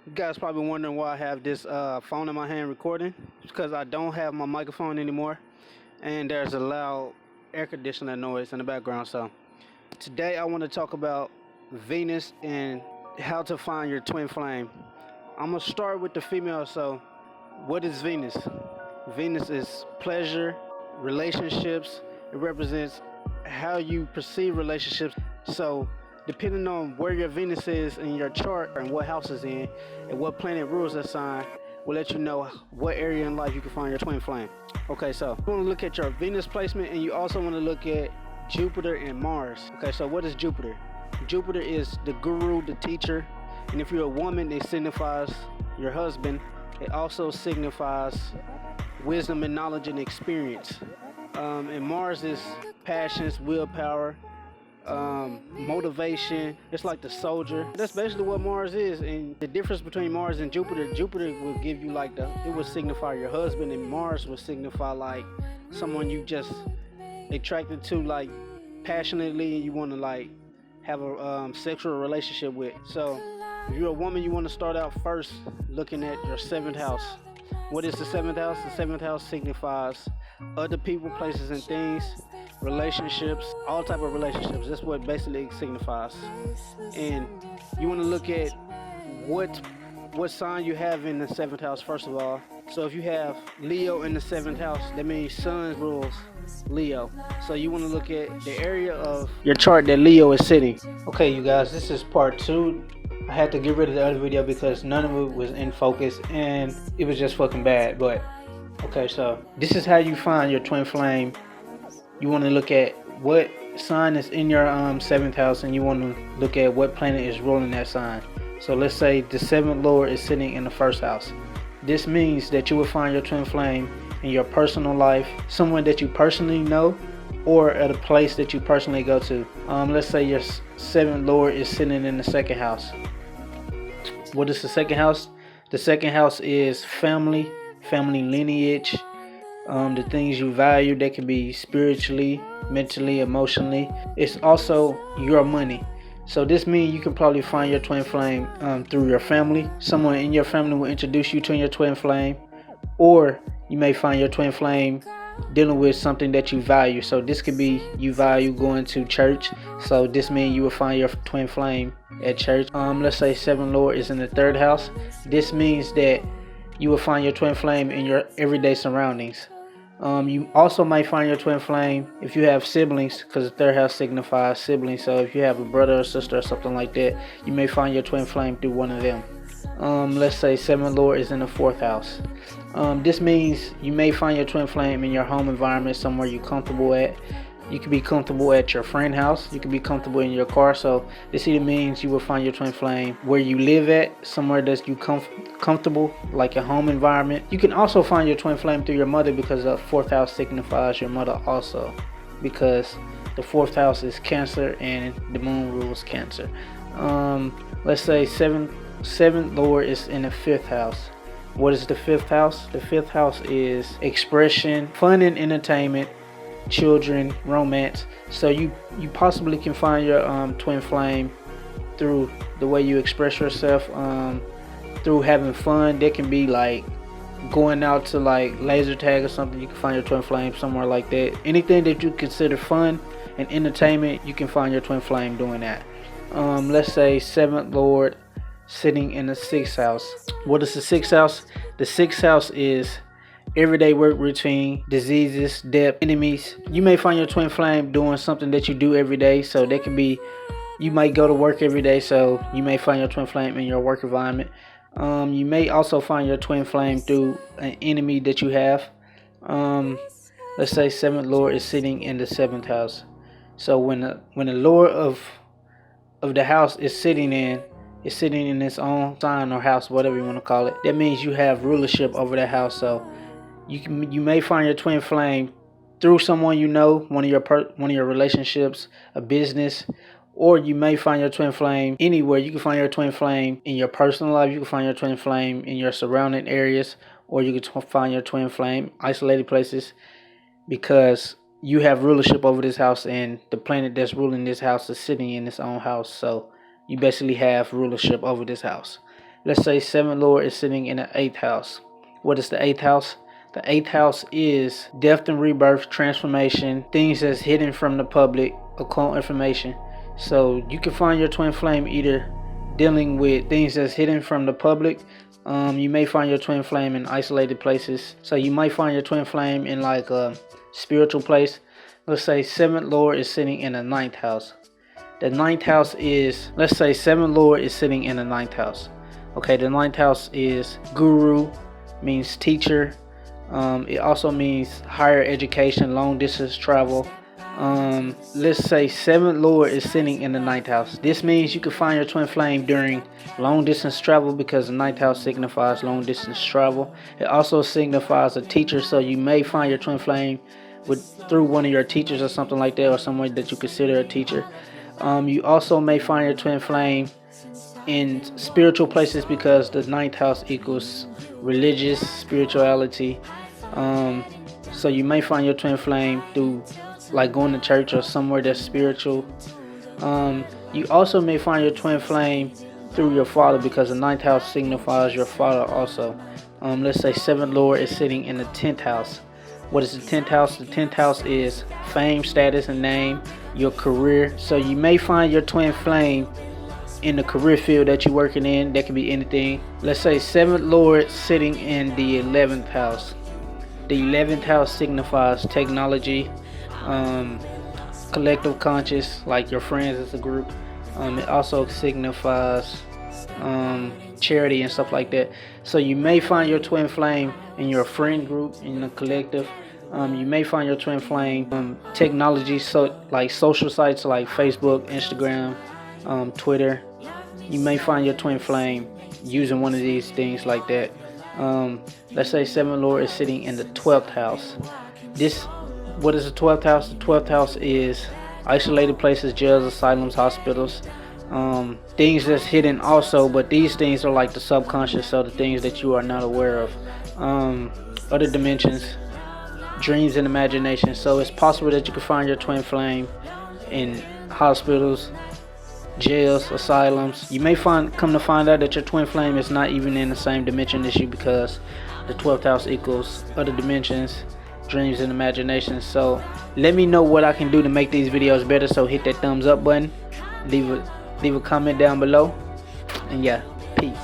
You guys probably wondering why I have this phone in my hand recording. It's because I don't have my microphone anymore, and there's a loud air conditioner noise in the background. So today I want to talk about Venus and how to find your twin flame. I'm gonna start with the female. So, what is Venus? Venus is pleasure, relationships. It represents how you perceive relationships. So, depending on where your Venus is in your chart and what house it's in and what planet rules that sign, will let you know what area in life you can find your twin flame. Okay, so you want to look at your Venus placement, and you also want to look at Jupiter and Mars. Okay, so what is Jupiter? Jupiter is the guru, the teacher, and if you're a woman, it signifies your husband. It also signifies wisdom and knowledge and experience. And Mars is passions, willpower, motivation. It's like the soldier. That's basically what Mars is. And the difference between Mars and Jupiter will give you like it will signify your husband, and Mars will signify like someone you just attracted to like passionately, and you want to like have a sexual relationship with. So if you're a woman, you want to start out first looking at your seventh house. What is the seventh house? The seventh house signifies other people, places, and things, relationships, all type of relationships. That's what basically it signifies. And you want to look at what sign you have in the seventh house first of all. So if you have Leo in the seventh house, that means Sun rules Leo. So you want to look at the area of your chart that Leo is sitting. Okay, you guys, this is part 2. I had to get rid of the other video because none of it was in focus and it was just fucking bad. But okay, so this is how you find your twin flame. You want to look at what sign is in your 7th house, and you want to look at what planet is ruling that sign. So let's say the 7th lord is sitting in the 1st house. This means that you will find your twin flame in your personal life, someone that you personally know, or at a place that you personally go to. Let's say your 7th lord is sitting in the 2nd house. What is the 2nd house? The 2nd house is family lineage, the things you value. That can be spiritually, mentally, emotionally. It's also your money. So this means you can probably find your twin flame through your family. Someone in your family will introduce you to your twin flame, or you may find your twin flame dealing with something that you value. So this could be you value going to church. So this means you will find your twin flame at church. Let's say 7th lord is in the 3rd house. This means that you will find your twin flame in your everyday surroundings. You also might find your twin flame if you have siblings, because the 3rd house signifies siblings. So if you have a brother or sister or something like that, you may find your twin flame through one of them. Let's say 7th lord is in the 4th house. This means you may find your twin flame in your home environment, somewhere you're comfortable at. You could be comfortable at your friend's house. You could be comfortable in your car. So this either means you will find your twin flame where you live at, somewhere that you comfortable, like your home environment. You can also find your twin flame through your mother, because the 4th house signifies your mother also, because the 4th house is Cancer and the moon rules Cancer. Let's say 7th lord is in the 5th house. What is the 5th house? The 5th house is expression, fun and entertainment, children, romance. So you possibly can find your twin flame through the way you express yourself, through having fun. That can be like going out to like laser tag or something. You can find your twin flame somewhere like that. Anything that you consider fun and entertainment, you can find your twin flame doing that. Let's say 7th lord sitting in the 6th house. What is the 6th house? The 6th house is everyday work routine, diseases, debt, enemies. You may find your twin flame doing something that you do every day. So that could be, you might go to work every day, so you may find your twin flame in your work environment. You may also find your twin flame through an enemy that you have. Let's say 7th lord is sitting in the 7th house. So when the lord of the house is sitting in its own sign or house, whatever you want to call it, that means you have rulership over that house. So you may find your twin flame through someone you know, one of your relationships, a business, or you may find your twin flame anywhere. You can find your twin flame in your personal life. You can find your twin flame in your surrounding areas, or you can find your twin flame isolated places, because you have rulership over this house, and the planet that's ruling this house is sitting in its own house. So you basically have rulership over this house. Let's say seventh lord is sitting in the 8th house. What is the 8th house? The 8th house is death and rebirth, transformation, things that's hidden from the public, occult information. So you can find your twin flame either dealing with things that's hidden from the public. You may find your twin flame in isolated places. So you might find your twin flame in like a spiritual place. Let's say seventh lord is sitting in the 9th house. The 9th house is, let's say seventh lord is sitting in the 9th house. Okay, the 9th house is guru, means teacher. It also means higher education, long distance travel. Let's say seventh lord is sitting in the 9th house. This means you can find your twin flame during long distance travel, because the 9th house signifies long distance travel. It also signifies a teacher, so you may find your twin flame through one of your teachers or something like that, or someone that you consider a teacher. You also may find your twin flame in spiritual places, because the 9th house equals religious spirituality. So you may find your twin flame through like going to church or somewhere that's spiritual. You also may find your twin flame through your father, because the 9th house signifies your father also. Let's say seventh lord is sitting in the 10th house. What is the 10th house? The 10th house is fame, status, and name, your career. So you may find your twin flame in the career field that you're working in. That could be anything. Let's say seventh lord sitting in the 11th house. The 11th house signifies technology, collective conscious, like your friends as a group. It also signifies charity and stuff like that. So you may find your twin flame in your friend group, in the collective. You may find your twin flame technology, so like social sites like Facebook, Instagram, Twitter. You may find your twin flame using one of these things like that. Let's say seventh lord is sitting in the 12th house. What is the 12th house? The 12th house is isolated places, jails, asylums, hospitals, things that's hidden also, but these things are like the subconscious, so the things that you are not aware of. Other dimensions, dreams and imagination. So it's possible that you can find your twin flame in hospitals, jails, asylums. You may come to find out that your twin flame is not even in the same dimension as you, because the 12th house equals other dimensions, dreams and imagination. So let me know what I can do to make these videos better. So hit that thumbs up button, leave a comment down below, and yeah, peace.